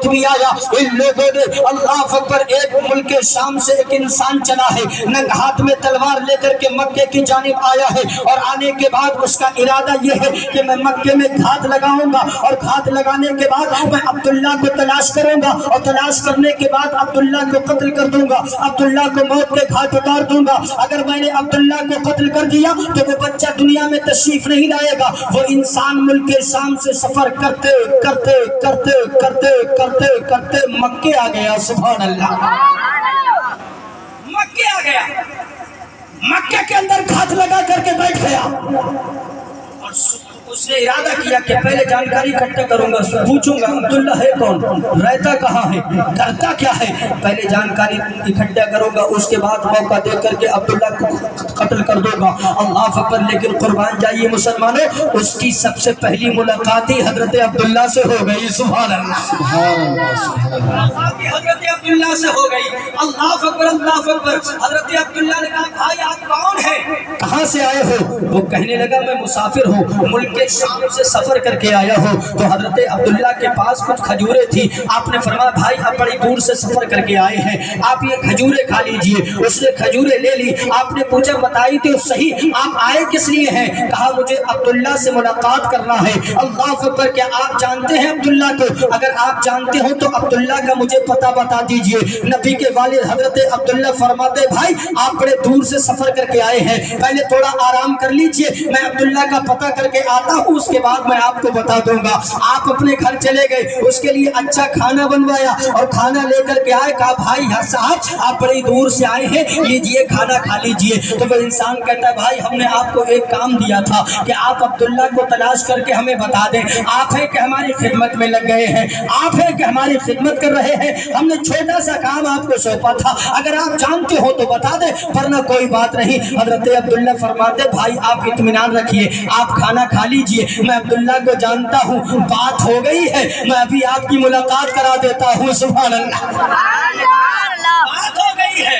وقت بھی آیا ان لوگوں نے اللہ اکبر ایک ملک شام سے ایک انسان چلا ہے ننگ ہاتھ میں تلوار لے کر کے مکے کی جانب آیا ہے اور آنے کے بعد اس کا ارادہ یہ ہے کہ میں مکے میں گھات لگاؤں گا اور گھات لگانے کے بعد میں عبداللہ کو تلاش کروں گا اور تلاش کرنے کے بعد عبداللہ کو قتل کر دوں گا عبداللہ کو موت کے گھاٹ اتار دوں گا اگر میں نے عبداللہ کو قتل کر دیا تو وہ بچہ دنیا میں تشریف نہیں لائے گا وہ انسان ملک شام سے سفر کرتے کرتے کرتے کرتے کرتے کرتے مکے آ گیا سبحان اللہ مکے آ گیا مکے کے اندر گھات لگا کر کے بیٹھ گیا اور اس نے ارادہ کیا کہ پہلے جانکاری اکٹھا کروں گا پوچھوں گا عبداللہ ہے کون رہتا کہاں ہے کرتا کیا ہے پہلے جانکاری اکٹھا کروں گا اس کے بعد موقع دے کر کے عبداللہ کو قتل کر دوں گا اللہ اکبر لیکن قربان جائیے مسلمانوں اس کی سب سے پہلی ملاقات ہی حضرت عبداللہ سے ہو گئی سبحان اللہ حضرت عبداللہ سے ہو گئی اللہ اکبر حضرت عبداللہ نے کہا بھائی آپ کون ہیں کہاں سے آئے ہو وہ کہنے لگا میں مسافر ہوں ملک شام سے سفر کر کے آیا ہوں تو حضرت عبداللہ کے پاس کچھ کھجوریں تھی آپ نے فرمایا بھائی آپ بڑی دور سے سفر کر کے آئے ہیں آپ یہ کھجوریں کھا لیجئے اس نے کھجوریں لے لی آپ نے پوچھا بتائی تو صحیح آپ آئے کس لیے ہیں کہا مجھے عبداللہ سے ملاقات کرنا ہے اللہ اکبر کیا آپ جانتے ہیں عبداللہ کو اگر آپ جانتے ہو تو عبداللہ کا مجھے پتہ بتا دیجئے نبی کے والد حضرت عبداللہ فرماتے بھائی آپ بڑے دور سے سفر کر کے آئے ہیں پہلے تھوڑا آرام کر لیجئے میں عبداللہ کا پتہ کر کے آتا ہوں اس کے بعد میں آپ کو بتا دوں گا آپ اپنے گھر چلے گئے اس کے لیے اچھا کھانا بنوایا اور کھانا لے کر کے آئے کہا بھائی صاحب آپ بڑی دور سے آئے ہیں لیجئے کھانا کھا لیجئے تو وہ انسان کہتا ہے بھائی ہم نے آپ کو ایک کام دیا تھا کہ آپ عبداللہ کو تلاش کر کے ہمیں بتا دیں آپ ہیں کہ ہماری خدمت میں لگ گئے ہیں آپ ہیں کہ ہماری خدمت کر رہے ہیں ہم نے چھوٹا سا کام آپ کو سونپا تھا اگر آپ جانتے ہو تو بتا دیں ورنہ کوئی بات نہیں حضرت عبداللہ فرماتے بھائی آپ اطمینان رکھیے آپ کھانا کھا لیجئے میں عبداللہ کو جانتا ہوں بات ہو گئی ہے میں ابھی آپ کی ملاقات کرا دیتا ہوں سبحان اللہ بات ہو گئی ہے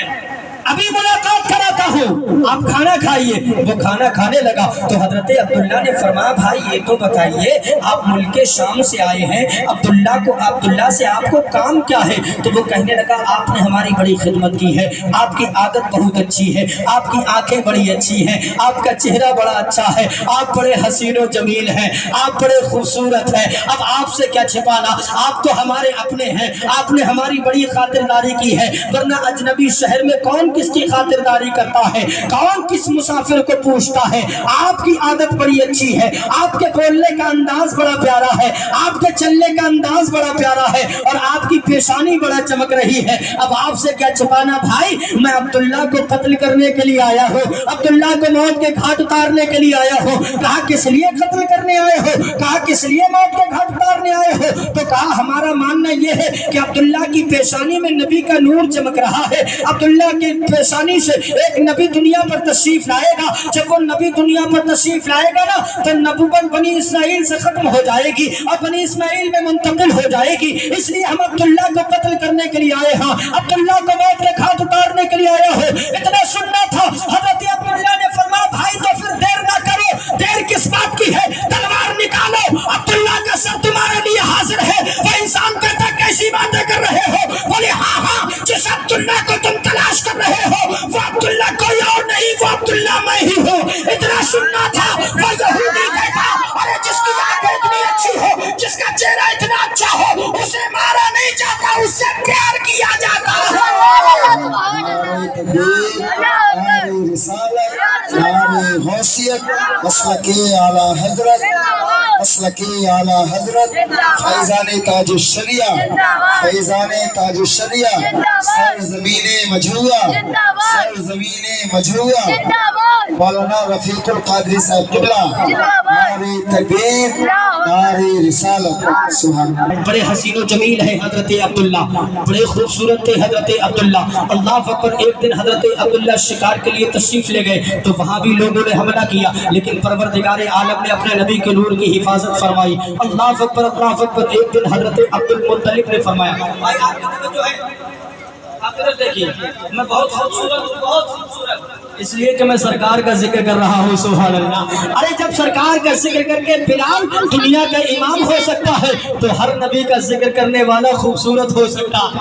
ابھی ملاقات کراتا ہوں آپ کھانا کھائیے وہ کھانا کھانے لگا تو حضرت عبداللہ نے فرمایا بھائی یہ تو بتائیے آپ ملک شام سے آئے ہیں عبداللہ سے آپ کو کام کیا ہے تو وہ کہنے لگا آپ نے ہماری بڑی خدمت کی ہے آپ کی عادت بہت اچھی ہے آپ کی آنکھیں بڑی اچھی ہیں آپ کا چہرہ بڑا اچھا ہے آپ بڑے حسین و جمیل ہیں آپ بڑے خوبصورت ہیں اب آپ سے کیا چھپانا آپ تو ہمارے اپنے ہیں آپ نے ہماری بڑی خاطرداری کی ہے ورنہ اجنبی شہر میں کون کس کی خاطرداری کرتا ہے کون کس مسافر کو پوچھتا ہے آپ کی عادت بڑی اچھی ہے آپ کے بولنے کا انداز بڑا پیارا ہے آپ کے چلنے کا انداز بڑا پیارا ہے اور آپ کی پیشانی بڑا چمک رہی ہے اب آپ سے کیا چھپانا بھائی میں عبداللہ کو قتل کرنے کے لیے آیا ہوں عبداللہ کو موت کے گھاٹ اتارنے کے لیے آیا ہوں کہا کس لیے قتل کرنے آئے ہو کہا کس لیے موت کے گھاٹ اتارنے آئے ہو تو کہا ہمارا ماننا یہ ہے کہ عبداللہ کی پیشانی میں نبی کا نور چمک رہا ہے عبداللہ کی پیشانی سے ایک نبی دنیا پر تشریف لائے گا جب وہ نبی دنیا پر تشریف لائے گا نا تو نبوت بنی اسماعیل سے ختم ہو جائے گی اور بنی اسماعیل میں منتقل ہو جائے گی اس لیے ہم عبداللہ کو قتل کرنے کے لیے آئے ہیں عبداللہ کو موت کے گھاٹ اتارنے کے لیے آیا ہوں اتنا سننا تھا حضرت عبداللہ نے فرمایا بھائی تو پھر دیر نہ کرو دیر کس بات کی ہے تلوار نکالو عبداللہ کا سر تمہارے لیے حاضر ہے وہ انسان کہتا کیسی باتیں کر رہے ہو بولے ہاں جس عبداللہ کو تم تلاش کر رہے ہو وہ عبداللہ کوئی اور نہیں وہ عبداللہ میں ہی ہوں اتنا سننا تھا وہ یہودی کہتا ارے جس کی آنکھیں اتنی اچھی ہو جس کا چہرہ اتنا اچھا ہو اسے مارا نہیں جاتا اس سے پیار کیا جاتا ہے مسلک اعلیٰ حضرت مسلک اعلیٰ حضرت فیضان تاج الشریعہ فیضان تاج الشریعہ سرزمین مجھوعہ سرزمین مجھوعہ مولانا رفیق القادری صاحب قبلہ نعرہ تکبیر نعرہ رسالت سبحان اللہ بڑے حسین و جمیل ہے حضرت عبداللہ بڑے خوبصورت تھے حضرت عبداللہ اللہ اکبر ایک دن حضرت عبداللہ شکار کے لیے تشریف لے گئے تو وہاں بھی لوگوں نے حملہ کیا لیکن پروردگار عالم نے اپنے نبی کے نور کی حفاظت فرمائی اللہ اکبر ایک دن حضرت عبد المطلب نے فرمایا آپ ادھر دیکھیے، میں بہت خوبصورت ہوں، بہت خوبصورت، اس لیے کہ میں سرکار کا ذکر کر رہا ہوں، سبحان اللہ۔ ارے جب سرکار کا ذکر کر کے بلال دنیا کا امام ہو سکتا ہے تو ہر نبی کا ذکر کرنے والا خوبصورت ہو سکتا ہے۔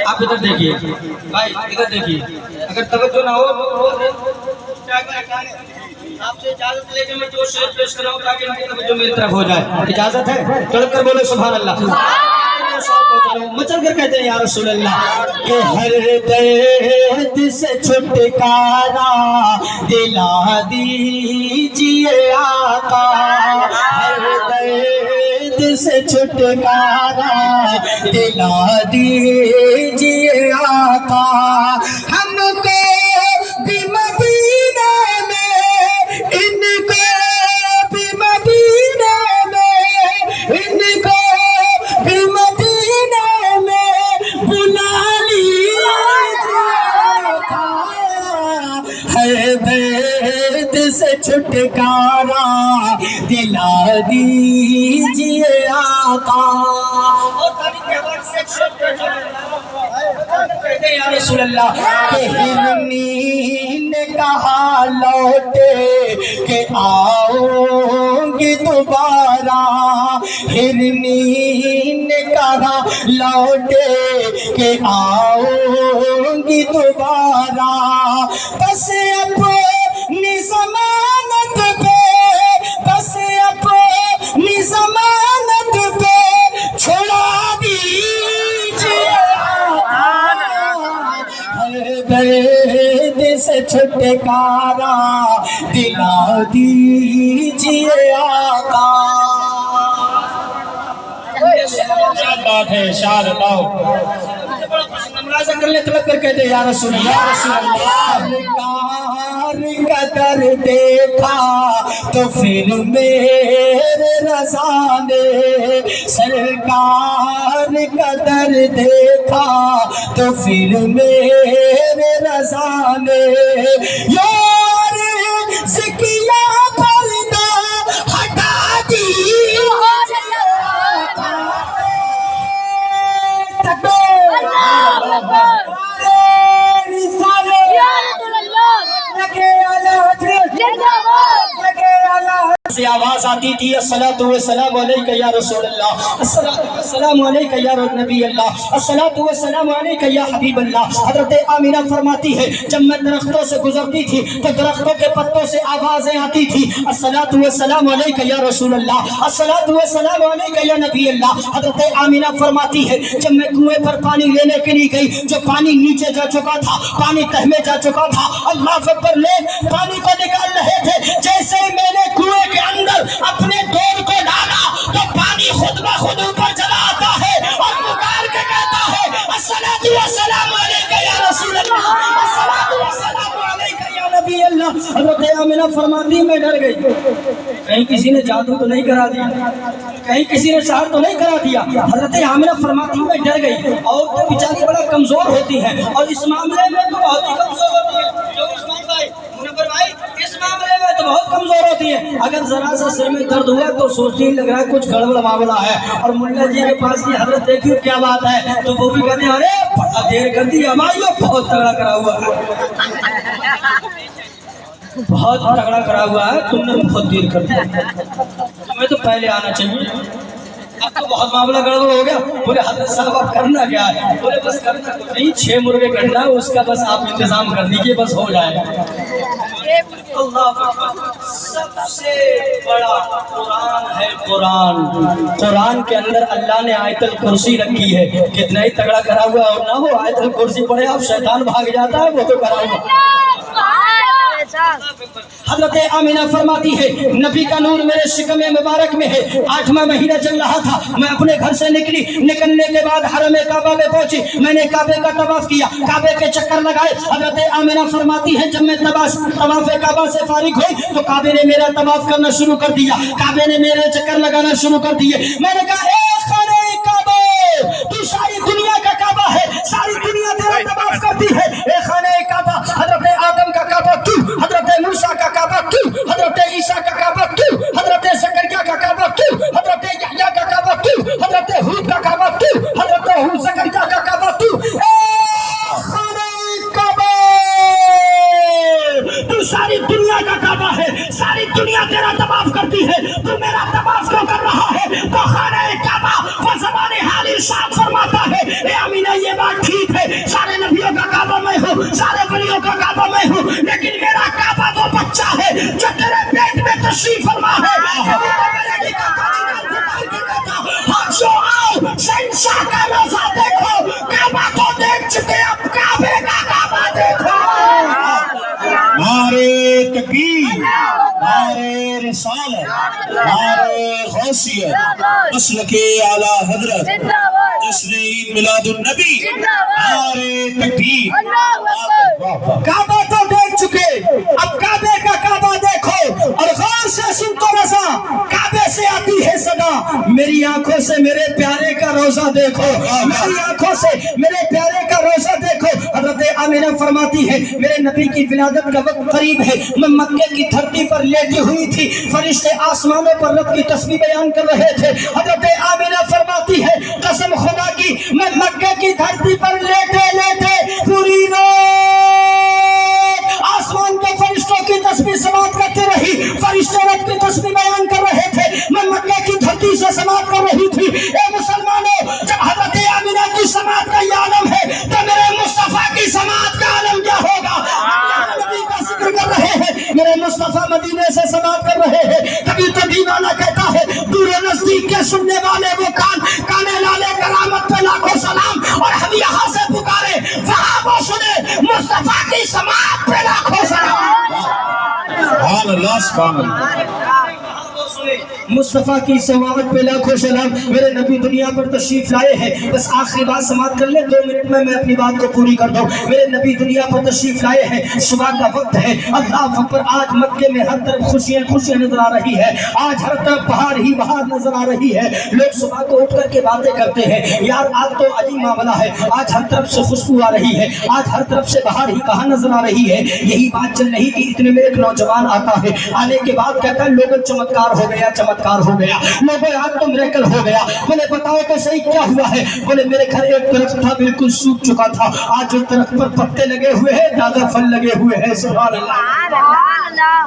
آپ ادھر دیکھیے بھائی، ادھر دیکھیے، اگر توجہ نہ ہو آپ سے اجازت لے کے میں جو شعر پیش کر رہا ہوں تاکہ ان کی توجہ میری طرف ہو جائے، اجازت ہے؟ چڑھ کر بولے سبحان اللہ، مچل کر کہتے ہیں یا رسول اللہ کہ ہر درد سے چھٹکارا دلا دیجئے آقا، ہر درد سے چھٹکارا دلا دیجئے آقا، ہم کو بھی مدینہ میں، ان کو بھی مدینہ میں، ان کو بھی مدینہ میں بلا لیجئے آقا، ہر درد سے چھٹکارا دلا دیجئے آقا۔ یا رسول اللہ کہ ہرنی نے کہا لوٹے کہ آؤں گی دوبارہ، ہرنی نے کہا لوٹے کہ آؤں گی دوبارہ، بس اپنی ضمانت پہ، بس اپنی ضمانت پہ چھڑا دیجئے درد سے چھٹکارا دلا دیجئے آقا۔ بات ہے شاد لاؤ نمازہ کر لے طلب کر کہتے یا رسول اللہ، سرکار کا در دیکھا تو پھر میرے رضا نے، سرکار کا در دیکھا تو پھر میرے رضا نے، یار ذکیہ پردہ ہٹا دی سے آواز آتی تھی الصلاۃ والسلام علیک یا رسول اللہ، الصلاۃ والسلام علیک یا نبی اللہ، الصلاۃ والسلام علیک یا حبیب اللہ۔ حضرت آمینہ فرماتی ہے جب میں درختوں سے گزرتی تھی تو درختوں کے پتوں سے آوازیں آتی تھی الصلاۃ والسلام علیک یا رسول اللہ، الصلاۃ والسلام علیک یا نبی اللہ۔ حضرت آمینہ فرماتی ہے جب میں کنویں پر پانی لینے کے لیے گئی، جو پانی نیچے جا چکا تھا، پانی تہ میں جا چکا تھا، اللہ اکبر، لوگ پانی کو نکال رہے تھے، جیسے ہی میں نے کنویں کے اندر اپنے دور کو ڈالا تو پانی خود بخود اوپر چلا آتا ہے اور پکار کے کہتا ہے الصلاۃ والسلام علیک یا رسول اللہ، الصلاۃ والسلام علیک یا نبی اللہ۔ حضرت آمینہ فرماتی میں ڈر گئی، کہیں کسی نے جادو تو نہیں کرا دیا، کہیں کسی نے سحر تو نہیں کرا دیا۔ حضرت آمینہ فرماتی میں ڈر گئی، اور تو بیچاری بڑا کمزور ہوتی ہے اور اس معاملے میں تو بہت ہی کمزور ہوتی ہے، جو عثمان بھائی منور بھائی اس معاملے میں تو بہت کمزور ہوتی ہے، اگر ذرا سا سر میں درد ہوا تو سوچتی لگ رہا ہے کچھ گڑبڑ معاملہ ہے، اور ملا جی کے پاس کی حضرت دیکھیے کیا بات ہے تو وہ بھی کہتے ہیں ارے بڑا دیر کر دی ہماری، بہت تگڑا کرا ہوا ہے، بہت تگڑا کرا ہوا ہے، تم نے بہت دیر کر دیا، تمہیں تو پہلے آنا چاہیے، اب تو بہت معاملہ گڑبڑ ہو گیا۔ بولے حضرت صاحب اب کرنا کیا ہے؟ بولے بس کرنا کچھ نہیں، 6 مرغے کرنا ہے، اس کا بس آپ انتظام کر دیجیے، بس ہو جائے گا۔ اللہ سب سے بڑا قرآن ہے قرآن، قرآن کے اندر اللہ نے آیت الکرسی رکھی ہے، کتنا ہی تگڑا کرا ہوا اور نہ ہو آیت الکرسی پڑھے آپ شیطان بھاگ جاتا ہے، وہ تو کرا ہوا حضرت آمینہ فرماتی ہے نبی کا نور میرے شکم مبارک میں ہے. 8واں مہینہ چل رہا تھا, میں اپنے گھر سے نکلی. نکلنے کے بعد حرم کعبہ میں پہنچی. میں نے کعبے کا طواف کیا, کعبے کے چکر لگائے. حضرت آمینہ فرماتی ہے جب میں طواف کعبہ سے فارغ ہوئی تو کعبے نے میرا طواف کرنا شروع کر دیا. کعبے نے میرے چکر لگانا شروع کر دیے. میں نے کہا اے خانہ کعبہ, تو ساری دنیا کا کعبہ ہے, ساری دنیا تیرا طواف کرتی ہے. اے خانہ کعبہ, حضرت آدم کا کعبہ تو, حضرت موسیٰ کا کعبہ تو, حضرت عیسیٰ کا کعبہ تو, حضرت زکریا کا کعبہ تو, حضرت یحییٰ کا کعبہ تو, حضرت ہود کا کعبہ تو, حضرت زکریا کا کعبہ تو. اے خانہ کعبہ, تو ساری دنیا کا کعبہ ہے, ساری دنیا تیرا طواف کرتی ہے, تو میرا طواف کیوں کر رہا ہے؟ تو خانہ کعبہ وہ زبان حال ارشاد فرماتا ہے اے آمینہ یہ بات ٹھیک ہے, سارے نبیوں کا کعبہ میں ہوں, سارے ولیوں کا کعبہ میں ہوں, لیکن میرا کعبہ وہ بچہ ہے جو تیرے پیٹ میں تشریف فرما ہے. جو آؤ شہنشاہ کا روزہ دیکھو, کعبہ کو دیکھ چکے, اب کعبے کا کعبہ دیکھو. نعرے تکبیر, نعرے رسالت, نعرے غوثیت, مسلک اعلی حضرت, جشن عید میلاد النبی, نعرے تکبیر. کعبہ تو دیکھ چکے, اب کعبے کا کعبہ دیکھو اور غور سے سن تو رضا, کعبے سے آتی ہے صدا, میری آنکھوں سے میرے پیارے کا روزہ دیکھو, میری آنکھوں سے میرے پیارے کا روزہ دیکھو. حضرت آمینہ فرماتی ہے میرے نبی کی ولادت کا وقت قریب ہے, میں مکے کی دھرتی پر لیٹی ہوئی تھی, فرشتے آسمانوں پر رب کی تسبیح بیان کر رہے تھے. حضرت آمینہ فرماتی ہے قسم خدا کی میں مکے کی دھرتی پر لیٹے لیٹے پوری رات آسمان کے فرشتوں کی تسبیح سماعت کرتی رہی. فرشتے رب کی تسبیح بیان کر رہے تھے, میں مکے کی دھرتی سے سماعت کر رہی تھی. اے مسلمانوں, جب حضرت آمینہ کی سماعت کا یہ عالم ہے تو میرے مصطفیٰ کی سماعت کا عالم کیا ہوگا؟ نبی کا ذکر کر رہے ہیں, میرے مصطفیٰ مدینے سے سماعت کر رہے ہیں. کبھی تو دیوانہ کہتا ہے دور و نزدیک کے سننے والے وہ کانے لالے کرامت پہ لاکھوں سلام, اور ہم یہاں سے پکارے وہاں وہ سنے مصطفیٰ کی سماعت پہ لاکھوں سلام. سبحان اللہ, سبحان اللہ. مصطفیٰ کی سماعت پہ لاکھوں سلام. میرے نبی دنیا پر تشریف لائے ہیں, بس آخری بات سماعت کر لیں 2 منٹ میں اپنی بات کو پوری کر دوں. میرے نبی دنیا پر تشریف لائے ہیں, صبح کا وقت ہے, اللہ اکبر. آج مکے میں ہر طرف خوشیاں خوشیاں نظر آ رہی ہے, آج ہر طرف بہار ہی بہار نظر آ رہی ہے. لوگ صبح کو اٹھ کر کے باتیں کرتے ہیں, یار آج تو عجیب معاملہ ہے, آج ہر طرف سے خوشبو آ رہی ہے, آج ہر طرف سے بہار ہی بہار نظر آ رہی ہے. یہی بات چل رہی تھی, اتنے میں ایک نوجوان آتا ہے, آنے کے بعد کہتا ہے لوگوں چمتکار ہو گیا, چمتکار ہو گیا, لوگوں آج تو میریکل ہو گیا. بولے بتاؤ تو صحیح کیا ہوا ہے؟ بولے میرے گھر ایک درخت تھا بالکل سوکھ چکا تھا, آج اس درخت پر پتے لگے ہوئے ہیں, تازہ پھل لگے ہوئے ہیں. سبحان اللہ.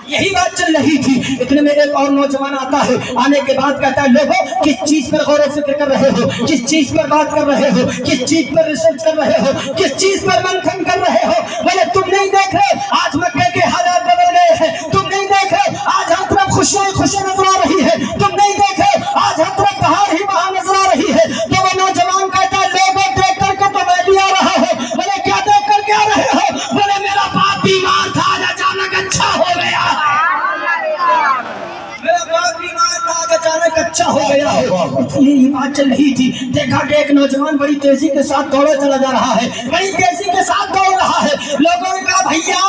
یہی بات چل رہی تھی, اتنے میں ایک اور نوجوان آتا ہے, آنے کے بعد کہتا ہے لوگوں کس چیز پر غور و فکر کر رہے ہو, کس چیز پر بات کر رہے ہو, کس چیز پر ریسرچ کر رہے ہو, کس چیز پر منتھن کر رہے ہو؟ بولے تم نہیں دیکھ رہے آج مکے کے حالات بدل گئے ہیں, تم نہیں دیکھ رہے آج ہر طرف خوشیاں خوشیاں نظر آ رہی ہے, تم نہیں دیکھ رہے آج ہر طرف بہار ہی بہار نظر آ رہی ہے. تو وہ نوجوان کہتا ہے لوگوں دیکھ کر کے تو میں بھی آ رہا ہوں. بولے کیا دیکھ کر کے آ رہے ہو؟ بولے میرا باپ بیمار تھا, آج اچانک اچھا ہو گیا. میرا باپ بیمار تھا, آج اچانک اچھا ہو گیا ہے. یہی بات چل رہی تھی, دیکھا کہ ایک نوجوان بڑی تیزی کے ساتھ دوڑا چلا جا رہا ہے, بڑی تیزی کے ساتھ دوڑ رہا ہے. لوگوں نے کہا بھیا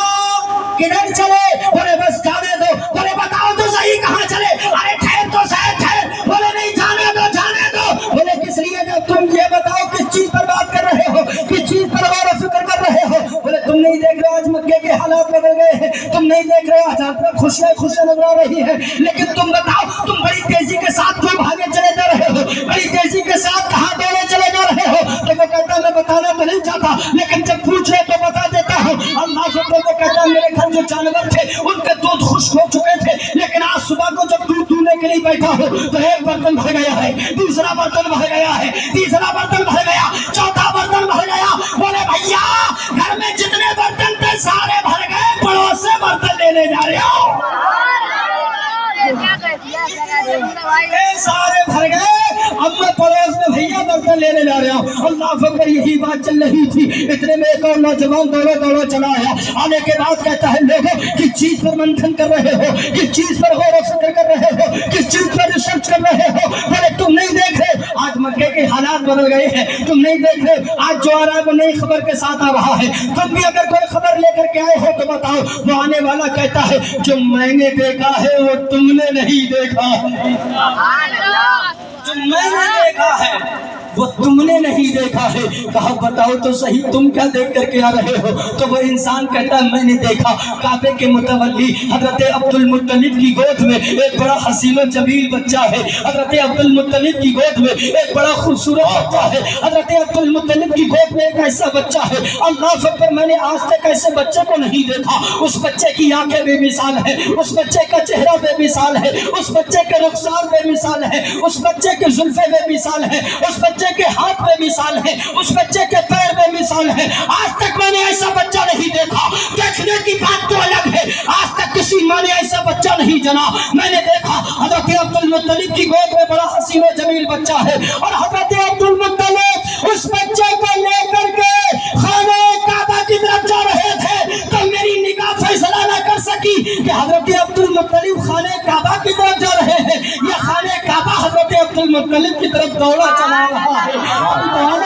کدھر چلے؟ بولے بس جانے دو. بولے بتاؤ تو صحیح کہاں چلے؟ ارے ٹھہر تو صحیح, ٹھہر. بولے نہیں جانے دو, جانے دو. بولے کس لیے؟ جب تم یہ بتاؤ کس چیز پر بات کر رہے ہو, کس چیز پر غور و فکر کر رہے ہو؟ بولے تم نہیں دیکھ رہے آج مکے کے حالات بدل گئے ہیں, تم نہیں دیکھ رہے آج ہر طرف خوشیاں خوشیاں نظر آ رہی ہے, لیکن تم بتاؤ تم بڑی تیزی کے ساتھ کیوں بھاگے چلے جا رہے ہو, بڑی تیزی کے ساتھ کہاں دوڑے چلے جا رہے ہو؟ تو وہ کہتا میں بتانا تو نہیں چاہتا, لیکن جب پوچھ رہے تو بتا دیتا ہوں. اللہ سے وہ کہتا میرے گھر جو جانور تھے ان کے دودھ خشک ہو چکے تھے, لیکن آج صبح کو جب دودھ دھونے کے لیے بیٹھا ہوں تو ایک برتن بھر گیا ہے, دوسرا برتن بھر گیا ہے, تیسرا برتن بھر گیا, چوتھا برتن بھر گیا. بولے بھیا گھر میں جتنے برتن تھے سارے بھر گئے, پڑوس سے برتن لینے جا رہے ہو. سارے بھر گئے, اب میں پڑوس میں بھیا برتن ڈیسیزن لینے جا رہا ہوں. اللہ اکبر. یہی بات چل رہی تھی, اتنے میں ایک اور نوجوان دوڑا چلا آیا. آنے کے بعد کہتا ہے لوگوں کس چیز پر منتھن کر رہے ہو, کس چیز پر غور و فکر کر رہے ہو, کس چیز پر ریسرچ کر رہے ہو؟ بولے تم نہیں دیکھ رہے آج مکے کے حالات بدل گئے ہیں, تم نہیں دیکھ رہے آج جو آ رہا ہے وہ نئی خبر کے ساتھ آ رہا ہے, تم بھی اگر کوئی خبر لے کر کے آئے ہو تو بتاؤ. وہ آنے والا کہتا ہے جو میں نے دیکھا ہے وہ تم نے نہیں دیکھا ہے, جو میں نے دیکھا ہے وہ تم نے نہیں دیکھا ہے. کہا بتاؤ تو صحیح تم کیا دیکھ کر کے آ رہے ہو؟ تو وہ انسان کہتا ہے میں نے دیکھا کعبے کے متولی حضرت عبد المطلب کی گود میں ایک بڑا حسین و جمیل بچہ ہے. حضرت عبد المطلب کی گود میں ایک بڑا خوبصورت بچہ ہے. حضرت عبد المطلب کی گود میں ایک ایسا بچہ ہے, اللہ اکبر, میں نے آج تک ایسے بچے کو نہیں دیکھا. اس بچے کی آنکھیں بے مثال ہے, اس بچے کا چہرہ بے مثال ہے, اس بچے کے رخسار بے مثال ہے, اس بچے کے زلفیں بے مثال ہے, اس بچے کے ہاتھ بے مثال ہے, اس بچے کے پیر بے مثال ہے. آج تک میں نے ایسا بچہ نہیں دیکھا. دیکھنے کی بات تو الگ ہے, آج تک کسی ماں نے ایسا بچہ نہیں جنا. میں نے دیکھا حضرت عبد المطلب کی گود میں بڑا حسین و جمیل بچہ ہے, اور حضرت عبد المطلب اس بچے کو لے کر کے خانہ کعبہ کی طرف جا رہے تھے. تو میری نگاہ فیصلہ نہ کر سکی کہ حضرت عبد المطلب خانہ کعبہ کی طرف جا رہے ہیں یا خانہ کعبہ حضرت عبد المطلب کی طرف دوڑا چلا رہا ہے.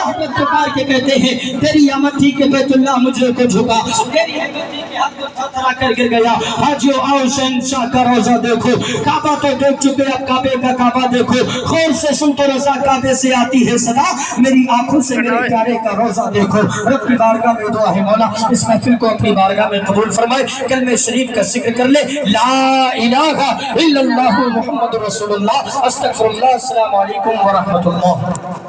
حضرت پکار کے کہتے ہیں تیری آمد تھی کہ بیت اللہ مجھے کو جھکا, تیری آمد تھی کہ ہاتھ کو تھرا کر گر گیا. حاجیو آؤ شہنشاہ کا روزہ دیکھو, کعبہ تو دیکھ چکے اب کعبے کا کعبہ دیکھو. خور سے سن تو رضا کعبے سے آتی ہے صدا, میری آنکھوں سے میرے پیارے کا روزہ دیکھو. رب کی بارگاہ میں دعا ہے مولا اس محفل کو اپنی بارگاہ میں قبول فرمائے. کلمہ شریف کا ذکر کر لے, لا الہ الا اللہ محمد رسول اللہ, استغفر اللہ. السلام علیکم ورحمۃ اللہ.